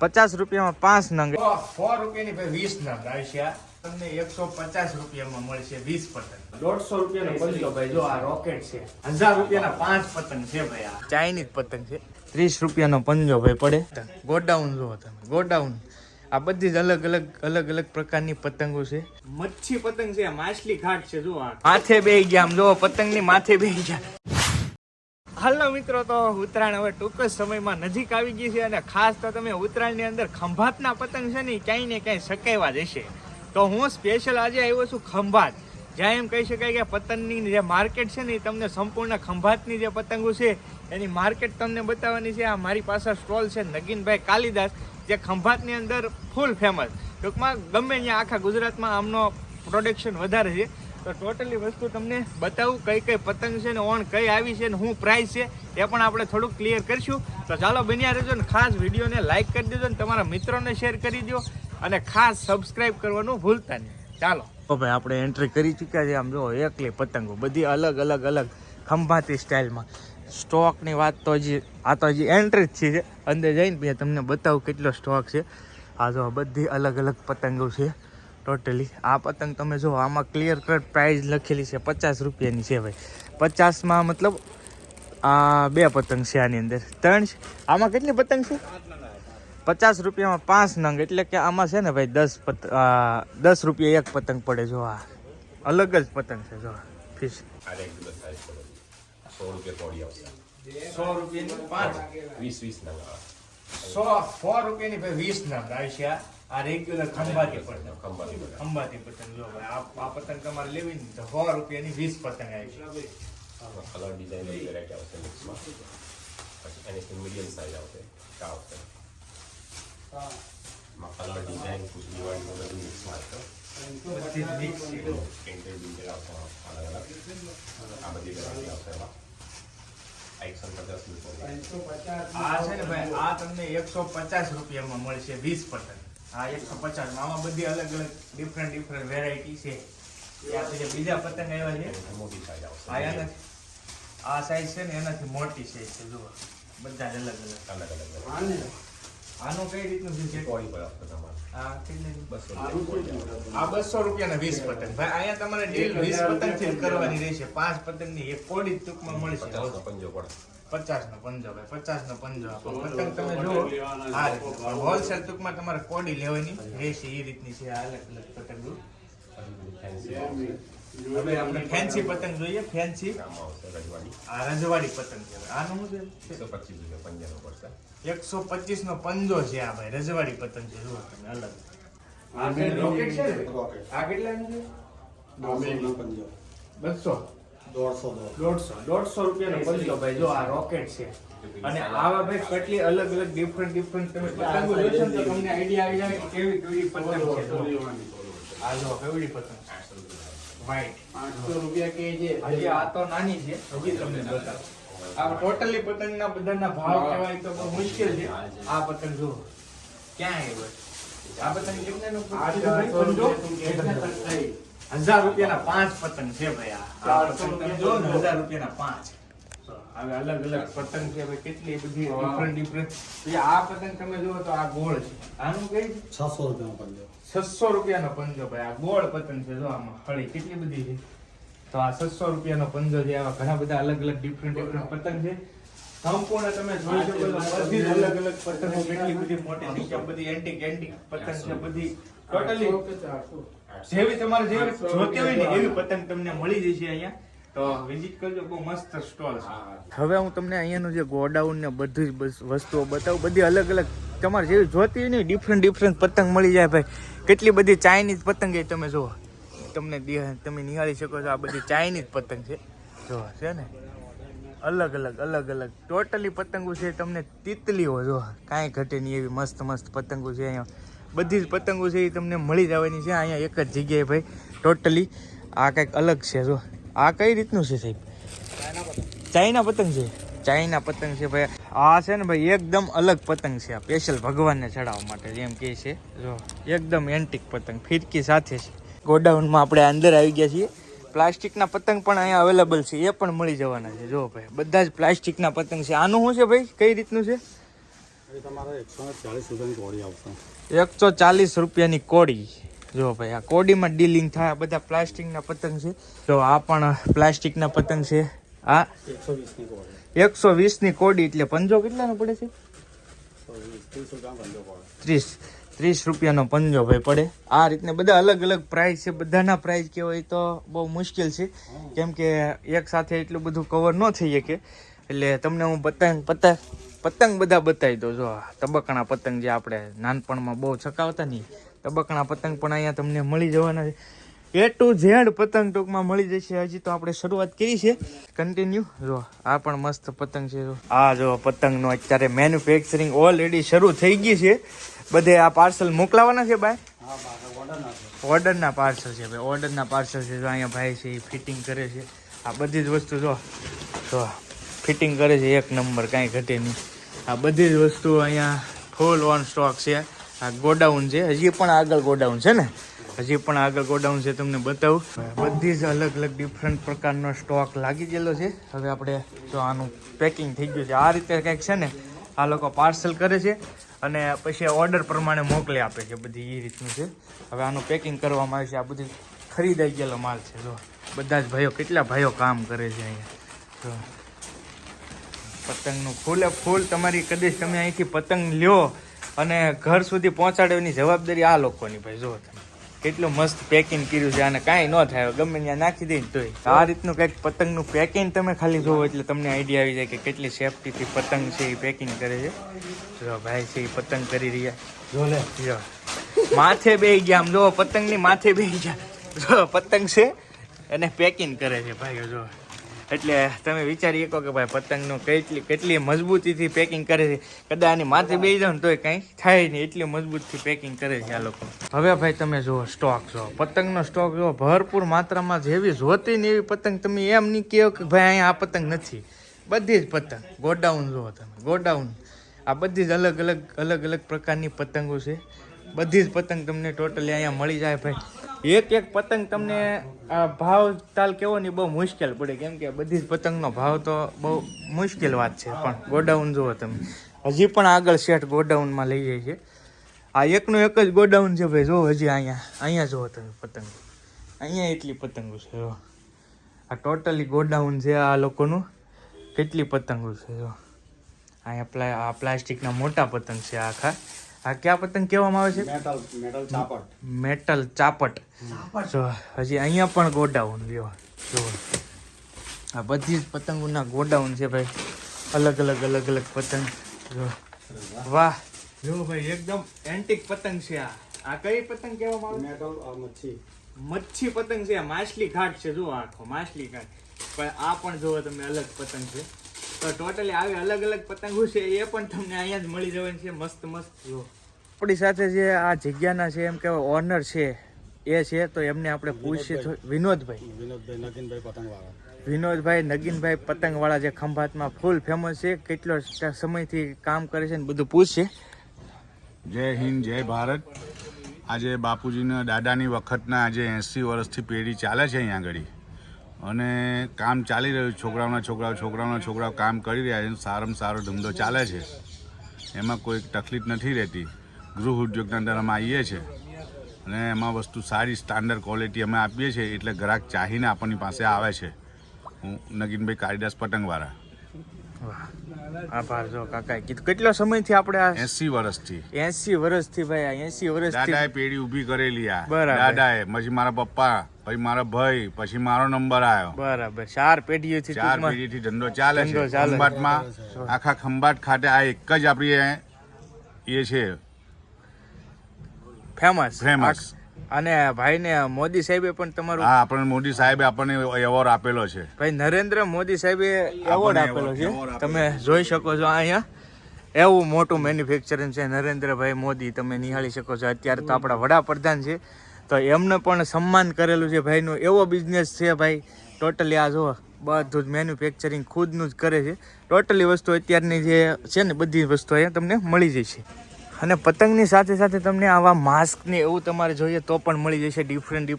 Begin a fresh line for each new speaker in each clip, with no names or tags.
50 રૂપિયામાં 5 નંગ. 100 રૂપિયાની ભાઈ 20 નંગ આવશે. તમને 150 રૂપિયામાં મળશે 20 પતંગ. 150 રૂપિયાનો પંજો ભાઈ જો આ રોકેટ છે. 1000 રૂપિયાના 5 પતંગ છે ભાઈ. આ ચાઇનીઝ પતંગ છે. 30 રૂપિયાનો પંજો ભાઈ પડે. ગોડાઉન જો તમે ગોડાઉન. આ બધી જ અલગ અલગ પ્રકારની પતંગો છે. મચ્છી પતંગ છે, માછલી ઘાટ છે. જો આ માથે બેહી ગયા આમ જો પતંગની માથે બેહી ગયા. હાલો મિત્રો, તો ઉત્તરાયણ હવે ટૂંક જ સમયમાં નજીક આવી ગઈ છે અને ખાસ તો તમે ઉત્તરાયણની અંદર ખંભાતના પતંગ છે ને ક્યાંય ને ક્યાંય સકાવવા જશે. તો હું સ્પેશિયલ આજે આવ્યો છું ખંભાત, જ્યાં એમ કહી શકાય કે પતંગની જે માર્કેટ છે ને એ તમને સંપૂર્ણ ખંભાતની જે પતંગો છે એની માર્કેટ તમને બતાવવાની છે. આ મારી પાસે સ્ટોલ છે નગીનભાઈ કાલિદાસ, જે ખંભાતની અંદર ફૂલ ફેમસ. ટૂંકમાં ગમે ત્યાં આખા ગુજરાતમાં આમનો પ્રોડક્શન વધારે છે. તો ટોટલી વસ્તુ તમને બતાવું કઈ કઈ પતંગ છે ને ઓન કઈ આવી છે ને શું પ્રાઇસ છે એ પણ આપણે થોડુંક ક્લિયર કરીશું. તો ચાલો બન્યા રહેજો ને ખાસ વિડીયોને લાઇક કરી દેજો ને તમારા મિત્રોને શેર કરી દો અને ખાસ સબસ્ક્રાઇબ કરવાનું ભૂલતા નહીં. ચાલો ભાઈ આપણે એન્ટ્રી કરી ચૂક્યા છે. આમ જો એકલી પતંગો બધી અલગ ખંભાતી સ્ટાઇલમાં. સ્ટોકની વાત તો હજી આ તો હજી એન્ટ્રી જ છે. અંદર જઈને પછી તમને બતાવું કેટલો સ્ટોક છે. આ જો બધી અલગ પતંગો છે. ટોટલી આ પતંગ તમે જો આમાં ક્લિયર કટ પ્રાઇસ લખેલી છે 50 રૂપિયાની છે ભાઈ. 50માં મતલબ આ 2 પતંગ છે, આની અંદર 3 છે. આમાં કેટલી પતંગ છે? 50 રૂપિયામાં 5 નંગ, એટલે કે આમાં છે ને ભાઈ 10 રૂપિયા એક પતંગ પડે. જો આ અલગ જ પતંગ છે. જો ફિશ
100 રૂપિયા કોડી આવશે.
100 રૂપિયાની 5
20 નંગ.
100 રૂપિયાની ભાઈ 20 નંગ આવશે. આ રેગ્યુલર ખંભાતી પતંગ જો ભાઈ આ પતંગ તમારે લેવી ને તો 100 રૂપિયાની 20 પતંગ આવી છે.
કલર ડિઝાઇન વેરાયટી આવશે મિક્સમાં. પછી એની મીડિયમ સાઇઝ આવશે. કા આવશે કલર ડિઝાઇન કુછ દિવાળીમાં બધું મિક્સમાં આવશે.
બધી મિક્સ છે.
પ્રિન્ટેડ ડિટેલ આવશે અલગ આ બધી વેરાયટી આવશે એમાં. 150 રૂપિયા.
આ છે ને ભાઈ આ તમને 150 રૂપિયામાં મળશે 20 પતંગ. આ 150 આમાં બધી અલગ ડિફરન્ટ વેરાયટી છે. ત્યાંથી બીજા પતંગ આવ્યા છે
મોટી સાઇઝ આવશે.
આ સાઈઝ છે ને એનાથી મોટી સાઈઝ છે. જુઓ બધા જ અલગ. આનું કઈ રીતનું છે?
કોડી પર આવશે તમારે.
આ કેટલી?
200 રૂપિયા.
આ 200 રૂપિયાના 20 પતંગ. ભાઈ અહીંયા તમારે ડીલ 20 પતંગ થી કરવાની રહેશે. 5 પતંગની એક કોડી ટૂંકમાં મળશે.
50 નો પંજો પડે.
50 નો પંજો ભાઈ 50 નો પંજો. પતંગ તમે જુઓ આ હોલસેલ ટૂંકમાં તમારે કોડી લેવાની રહેશે. એ રીતની છે આ અલગ પતંગો. હવે આપણે ફેન્સી પતંગ જોઈએ. ફેન્સી આ રજવાડી પતંગ છે. આનું શું છે?
125 રૂપિયા પંજાનો પડશે.
125 નો પંજો છે. આ ભાઈ રજવાડી પતંગ છે. જુઓ તમે અલગ. આ રોકેટ છે ને? આ કેટલાનું છે? 200 150 રૂપિયાનો પંજો ભાઈ. જો આ રોકેટ છે. અને આવા ભાઈ કેટલી અલગ ડિફરન્ટ તમે પતંગો જોશો ને તો તમને આઈડિયા આવી જાય કે કેવી પતંગ છે. આ જો કેવડી પતંગ વ્હાઈટ 800 રૂપિયા કે છે. હજી આ તો નાની છે. હજી તમને બતાવું. આ ટોટલી પતંગના બધાના ભાવ કહેવાય તો બહુ મુશ્કેલ છે. આ પતંગ જો ક્યાં આવ્યો? આ પતંગ કેટલાનો? 1000 રૂપિયાના 5 પતંગ છે ભાઈ. આ પતંગ તમે જો ને 1000 રૂપિયાના 5. હવે અલગ પતંગ છે ભાઈ. કેટલી બધી ડિફરન્ટ. આ પતંગ તમે જુઓ તો આ ગોળ છે. આનું કઈ
600 રૂપિયાનો પંજો.
600 રૂપિયાનો પંજો ભાઈ. આ ગોળ પતંગ છે. જો આમાં હળી કેટલી બધી છે. તો આ 600 રૂપિયાનો પંજો છે. આવા ઘણા બધા અલગ ડિફરન્ટ પતંગ છે. સંપૂર્ણ તમે જોઈ શકો છો બધી અલગ પતંગો કેટલી બધી મોટી છે. બધી એન્ટિક પતંગ છે. બધી ટોટલી જેવી તમારે જેવી જોતી હોય ને એવી પતંગ તમને મળી જશે અહીંયા. તો વિઝિટ કરજો. બહુ મસ્ત સ્ટોલ છે. હવે હું તમને અહીંયાનું જે ગોડાઉન ને બધી જ વસ્તુઓ બતાવું. બધી અલગ તમારે જેવી જોતી હોય ને ડિફરન્ટ પતંગ મળી જાય ભાઈ. કેટલી બધી ચાઇનીઝ પતંગ એ તમે જુઓ. તમે નિહાળી શકો છો. આ બધી ચાઇનીઝ પતંગ છે. જો છે ને અલગ ટોટલી પતંગો છે. તમને તિતલીઓ જો કાંઈ ઘટે નહીં એવી મસ્ત પતંગો છે. અહીંયા બધી જ પતંગો છે એ તમને મળી જવાની છે અહીંયા એક જ જગ્યાએ ભાઈ. ટોટલી આ કંઈક અલગ છે. જો આ કઈ રીતનું છે સાહેબ? ચાઇના પતંગ છે. ચાઇના પતંગ છે ભાઈ. આ છે ને ભાઈ એકદમ અલગ પતંગ છે. આ સ્પેશિયલ ભગવાનને ચડાવવા માટે જેમ કે છે. જો એકદમ એન્ટિક પતંગ ફિરકી સાથે છે. ગોડાઉનમાં આપણે અંદર આવી ગયા છીએ. પ્લાસ્ટિકના પતંગ પણ અહીંયા અવેલેબલ છે. એ પણ મળી જવાના છે. જો ભાઈ બધા જ પ્લાસ્ટિકના પતંગ છે. આનું શું છે ભાઈ? કઈ રીતનું છે?
તમારે 140 સુધીની કોળી આવશે.
140 રૂપિયાની કોડી. જો ભાઈ આ કોડીમાં ડીલિંગ થાય. બધા પ્લાસ્ટિકના પતંગ છે. તો આ પણ પ્લાસ્ટિકના પતંગ છે. આ
120ની કોળી.
120ની કોડી એટલે પંજો કેટલાનો પડે છે? 30 રૂપિયાનો પંજો ભાઈ પડે. આ રીતને બધા અલગ અલગ પ્રાઇસ છે. બધાના પ્રાઇસ કેવો એ તો બહુ મુશ્કેલ છે, કેમ કે એક સાથે એટલું બધું કવર ન થઈ શકે. એટલે તમને હું પતંગ બધા બતાવી દઉં. જો તબકણા પતંગ જે આપણે નાનપણમાં બહુ ચકાવતા નહીં, તબકણા પતંગ પણ અહીંયા તમને મળી જવાના છે. A to Z પતંગ ટૂંકમાં મળી જશે. હજી તો આપણે શરૂઆત કરી છે. કન્ટિન્યુ. જો આ પણ મસ્ત પતંગ છે. જો આ જો પતંગનો અત્યારે મેન્યુફેક્ચરિંગ ઓલરેડી શરૂ થઈ ગઈ છે. બધે આ પાર્સલ મોકલાવાના છે ભાઈ? ઓર્ડરના પાર્સલ છે ભાઈ, ઓર્ડરના પાર્સલ છે. જો અહીંયા ભાઈ છે એ ફિટિંગ કરે છે. આ બધી જ વસ્તુ જો ફિટિંગ કરે છે એક નંબર, કાંઈ ઘટે નહીં. આ બધી જ વસ્તુ અહીંયા ફૂલ ઓન સ્ટોક છે. આ ગોડાઉન છે. હજી પણ આગળ ગોડાઉન છે ને, હજી પણ આગળ ગોડાઉન છે. તમને બતાવું. બધી જ અલગ અલગ ડિફરન્ટ પ્રકારનો સ્ટોક લાગી ગયેલો છે. હવે આપણે જો આનું પેકિંગ થઈ ગયું છે. આ રીતે કંઈક છે ને આ લોકો પાર્સલ કરે છે અને પછી ઓર્ડર પ્રમાણે મોકલી આપે છે. બધી એ રીતનું છે. હવે આનું પેકિંગ કરવામાં આવે છે. આ બધી ખરીદાઈ ગયેલો માલ છે. જો બધા જ ભાઈઓ, કેટલા ભાઈઓ કામ કરે છે અહીંયા. જો પતંગનું ફૂલે ફૂલ. તમારી કદાચ તમે અહીંથી પતંગ લ્યો અને ઘર સુધી પહોંચાડવાની જવાબદારી આ લોકોની ભાઈ. જો તમે કેટલું મસ્ત પેકિંગ કર્યું છે. આને કાંઈ ન થાય, ગમે ત્યાં નાખી દઈને તોય. આ રીતનું કંઈક પતંગનું પેકિંગ તમે ખાલી જોવો એટલે તમને આઈડિયા આવી જાય કે કેટલી સેફટીથી પતંગ છે એ પેકિંગ કરે છે. જો ભાઈ છે એ પતંગ કરી રહ્યા. જો લે જો માથે બેસી ગયા. આમ જો પતંગની માથે બેસી ગયા. જો પતંગ છે એને પેકિંગ કરે છે ભાઈઓ. જો એટલે તમે વિચારી શકો કે ભાઈ પતંગનું કેટલી મજબૂતીથી પેકિંગ કરે છે. કદાચ આની માથે બેસી જાવ ને તોય કાંઈ થાય નહીં, એટલી મજબૂતથી પેકિંગ કરે છે આ લોકો. હવે ભાઈ તમે જુઓ સ્ટોક, જો પતંગનો સ્ટોક જો ભરપૂર માત્રામાં. જેવી જોતી ને એવી પતંગ. તમે એમ નહીં કહો કે ભાઈ અહીંયા આ પતંગ નથી. બધી જ પતંગ ગોડાઉન જુઓ તમે, ગોડાઉન. આ બધી જ અલગ અલગ પ્રકારની પતંગો છે. બધી જ પતંગ તમને ટોટલી અહીંયા મળી જાય ભાઈ. એક પતંગ તમને આ ભાવ તાલ કેવો ને બહુ મુશ્કેલ પડે, કેમ કે બધી જ પતંગનો ભાવ તો બહુ મુશ્કેલ વાત છે. પણ ગોડાઉન જુઓ તમે, હજી પણ આગળ શેઠ ગોડાઉનમાં લઈ જાય છે. આ એકનું એક જ ગોડાઉન છે ભાઈ. જો હજી અહીંયા જુઓ તમે પતંગ, અહીંયા એટલી પતંગો છે. જો આ ટોટલી ગોડાઉન છે આ લોકોનું. કેટલી પતંગો છે. જો અહીંયા આ પ્લાસ્ટિકના મોટા પતંગ છે આખા. આ ક્યાં પતંગ કહેવામાં આવે છે? મેટલ ચાપટ. જો હજી અહીંયા પણ ગોડાઉન લ્યો. જો આ બધી જ પતંગોના ગોડાઉન છે ભાઈ. અલગ અલગ પતંગ. જો વાહ, જો ભાઈ એકદમ એન્ટિક પતંગ છે. આ કઈ પતંગ કહેવામાં આવે? મચ્છી પતંગ છે. માછલી ઘાટ છે. જો આખો માછલી ઘાટ. પણ આ પણ જોવો તમે અલગ પતંગ છે. તો ટોટલી આવી અલગ પતંગો છે એ પણ તમને અહીંયા જ મળી જવાની છે. મસ્ત જો આપણી સાથે જે આ જગ્યાના છે એમ કહેવાય ઓનર છે એ છે, તો એમને આપણે પૂછીએ. વિનોદભાઈ નગીનભાઈ પતંગવાળા જે ખંભાતમાં ફૂલ ફેમસ છે. કેટલો સમયથી કામ કરે છે ને બધું પૂછશે.
જય હિન્દ, જય ભારત. આજે બાપુજીના દાદાની વખતના આજે 80 વર્ષથી પેઢી ચાલે છે અહીંયા આગળ અને કામ ચાલી રહ્યું. છોકરાઓ કામ કરી રહ્યા છે. સારામાં સારો ધંધો ચાલે છે. એમાં કોઈ તકલીફ નથી રહેતી. ગૃહ ઉદ્યોગના અંદર અમે આવીએ છીએ અને એમાં વસ્તુ સારી સ્ટાન્ડર્ડ ક્વોલિટી અમે આપીએ છીએ, એટલે ગ્રાહક ચાહીને આપણી પાસે આવે છે. હું નગીનભાઈ કાળીદાસ પતંગવાળા.
આભાર. જો કાકા કીધું કેટલો સમયથી આપણે
80 વર્ષથી
ભાઈ 80 વર્ષથી
દાદાએ પેઢી ઊભી કરેલી. આ
બરાબર.
દાદાએ, પછી મારા પપ્પા, પછી મારા ભાઈ, પછી મારો નંબર આવ્યો.
બરાબર. 4 પેઢીથી
ધંધો ચાલે છે ખંભાતમાં. આખા ખંભાત ખાતે આ એક જ આપણી એ છે ફેમસ.
અને ભાઈને મોદી સાહેબે પણ તમારું
આપણને મોદી સાહેબે આપણને એવોર્ડ આપેલો છે
ભાઈ. નરેન્દ્ર મોદી સાહેબે એવોર્ડ આપેલો છે. તમે જોઈ શકો છો અહીંયા એવું મોટું મેન્યુફેક્ચરિંગ છે નરેન્દ્રભાઈ મોદી. તમે નિહાળી શકો છો. અત્યારે તો આપણા વડાપ્રધાન છે, તો એમને પણ સન્માન કરેલું છે ભાઈનું. એવો બિઝનેસ છે ભાઈ. ટોટલી આ જો બધું જ મેન્યુફેક્ચરિંગ ખુદનું જ કરે છે. ટોટલી વસ્તુ અત્યારની જે છે ને બધી વસ્તુ અહીંયા તમને મળી જશે. અને પતંગની સાથે સાથે તમને આવા માસ્ક ને એવું તમારે જોઈએ તો પણ મળી જશે. ડિફરન્ટ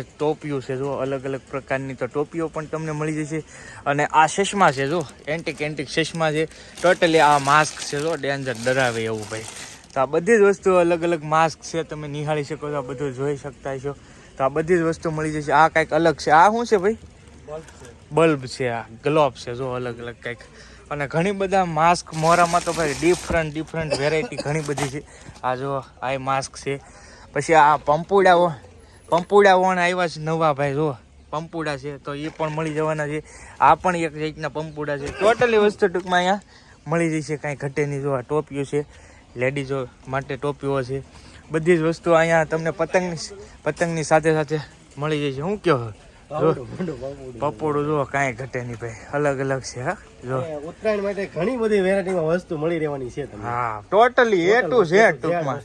ટોપીઓ છે જો, અલગ અલગ પ્રકારની તો ટોપીઓ પણ તમને મળી જશે. અને આ ચશ્મા છે જો, એન્ટિક ચશ્મા છે. ટોટલી આ માસ્ક છે જો, ડેન્જર ડરાવે એવું ભાઈ. તો આ બધી જ વસ્તુ અલગ અલગ માસ્ક છે, તમે નિહાળી શકો છો, આ બધું જોઈ શકતા છો. તો આ બધી જ વસ્તુ મળી જશે. આ કાંઈક અલગ છે. આ શું છે ભાઈ? બલ્બ છે. આ ગ્લોબ છે જો, અલગ અલગ કંઈક. અને ઘણી બધા માસ્ક મોરામાં તો ભાઈ ડિફરન્ટ વેરાયટી ઘણી બધી છે. આ જો આ માસ્ક છે. પછી આ પંપુડા વણ આવ્યા છે નવા ભાઈ જો, પંપુડા છે તો એ પણ મળી જવાના છે. આ પણ એક જાતના પંપુડા છે. ટોટલી વસ્તુ ટૂંકમાં અહીંયા મળી જશે, કાંઈ ઘટે નહીં. જો આ ટોપીઓ છે, લેડીઝો માટે ટોપીઓ છે. બધી જ વસ્તુ અહીંયા તમને પતંગની સાથે મળી જશે. શું કહો પપોડું જો, કાંઈ ઘટે નહીં ભાઈ, અલગ અલગ છે. હા જો
ઉત્તરાયણ માટે ઘણી બધી વેરાયટીમાં વસ્તુ મળી રહેવાની છે તમને.
હા ટોટલી એ ટુ ઝેડ ટૂંકમાં.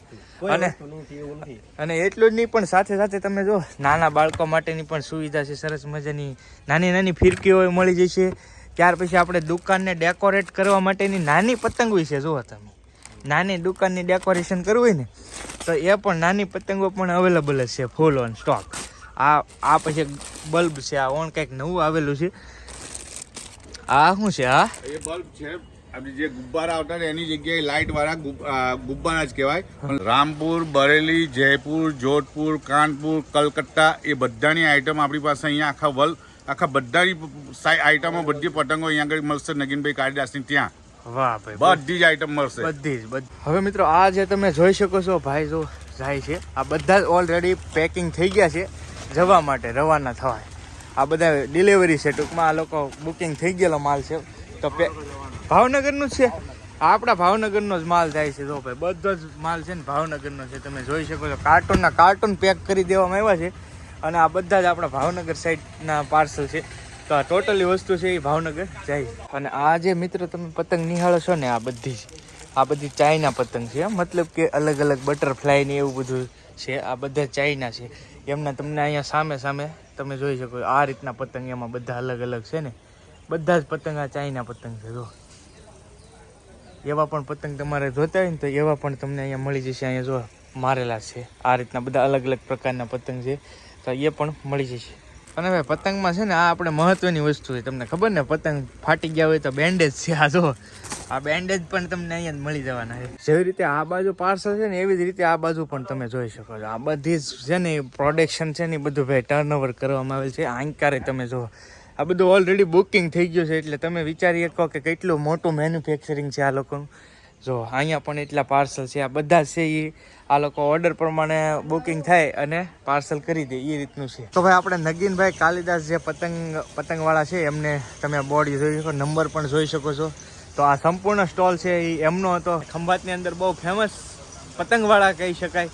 અને એટલું જ નહીં, પણ સાથે તમે જો નાના બાળકો માટેની પણ સુવિધા છે. સરસ મજાની નાની ફિરકીઓ મળી જશે. ત્યાર પછી આપણે દુકાનને ડેકોરેટ કરવા માટેની નાની પતંગો છે. જુઓ તમે, નાની દુકાનની ડેકોરેશન કરવું હોય ને તો એ પણ નાની પતંગો પણ અવેલેબલ જ છે, ફૂલ ઓન સ્ટોક. આ પછી બલ્બ છે. આ ઓન કંઈક નવું આવેલું છે. આ શું છે? આ
એ બલ્બ છે. આપણી જે ગુબ્બારા આવતા ને એની જગ્યાએ લાઇટ વાળા ગુબ્બારા જ કહેવાય. રામપુર, બરેલી, જયપુર, જોધપુર, કાનપુર, કલકત્તા એ બધાની આઈટમ આપણી પાસે અહીંયા આખા બધાની આઈટમો, બધી પતંગો અહીંયા આગળ મળશે નગીનભાઈ કાળીદાસની ત્યાં.
વાહ ભાઈ,
બધી જ આઈટમ મળશે,
બધી જ. હવે મિત્રો આ જે તમે જોઈ શકો છો ભાઈ જો જાય છે, આ બધા જ ઓલરેડી પેકિંગ થઈ ગયા છે જવા માટે, રવાના થવાય. આ બધા ડિલિવરી છે ટૂંકમાં, આ લોકો બુકિંગ થઈ ગયેલો માલ છે. તો ભાવનગરનું જ છે, આપણા ભાવનગરનો જ માલ જાય છે. જો ભાઈ બધો જ માલ છે ને ભાવનગરનો છે, તમે જોઈ શકો છો. કાર્ટૂન પેક કરી દેવામાં આવ્યા છે. અને આ બધા જ આપણા ભાવનગર સાઈડના પાર્સલ છે. તો આ ટોટલી વસ્તુ છે એ ભાવનગર જાય. અને આ જે મિત્રો તમે પતંગ નિહાળો છો ને, આ બધી ચાઇના પતંગ છે. મતલબ કે અલગ અલગ બટરફ્લાય ને એવું બધું છે. આ બધા ચાઇના છે. એમના તમને અહીંયા સામે તમે જોઈ શકો છો. આ રીતના પતંગ એમાં બધા અલગ અલગ છે ને, બધા જ પતંગ આ ચાઇના પતંગ છે. જો એવા પણ પતંગ તમારે જોતા હોય ને તો એવા પણ તમને અહીંયા મળી જશે. અહીંયા જો મારેલા છે. આ રીતના બધા અલગ અલગ પ્રકારના પતંગ છે, તો એ પણ મળી જશે. અને ભાઈ પતંગમાં છે ને આ આપણે મહત્વની વસ્તુ છે, તમને ખબર ને, પતંગ ફાટી ગયા હોય તો બેન્ડેજ છે. આ જો આ બેન્ડેજ પણ તમને અહીંયા મળી જવાના છે. જેવી રીતે આ બાજુ પાર્સલ છે ને એવી જ રીતે આ બાજુ પણ તમે જોઈ શકો છો. આ બધી જ છે ને પ્રોડક્શન છે ને બધું ભાઈ ટર્નઓવર કરવામાં આવેલ છે. આંકારે તમે જો આ બધું ઓલરેડી બુકિંગ થઈ ગયું છે. એટલે તમે વિચારી શકો કે કેટલું મોટું મેન્યુફેક્ચરિંગ છે આ લોકોનું. જો અહીંયા પણ એટલા પાર્સલ છે. આ બધા છે એ આ લોકો ઓર્ડર પ્રમાણે બુકિંગ થાય અને પાર્સલ કરી દે એ રીતનું છે. તો ભાઈ આપણે નગીનભાઈ કાલિદાસ જે પતંગવાળા છે એમને તમે બોર્ડ જોઈ શકો, નંબર પણ જોઈ શકો છો. તો આ સંપૂર્ણ સ્ટોલ છે એ એમનો હતો. ખંભાતની અંદર બહુ ફેમસ પતંગવાળા કહી શકાય.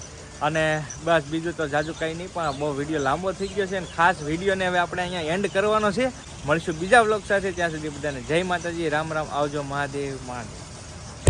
અને બસ બીજું તો જાજુ કંઈ નહીં, પણ બહુ વિડીયો લાંબો થઈ ગયો છે અને ખાસ વિડીયોને હવે આપણે અહીંયા એન્ડ કરવાનો છે. મળશું બીજા વ્લોગ સાથે. ત્યાં સુધી બધાને જય માતાજી, રામ રામ, આવજો, મહાદેવ મહાદેવ.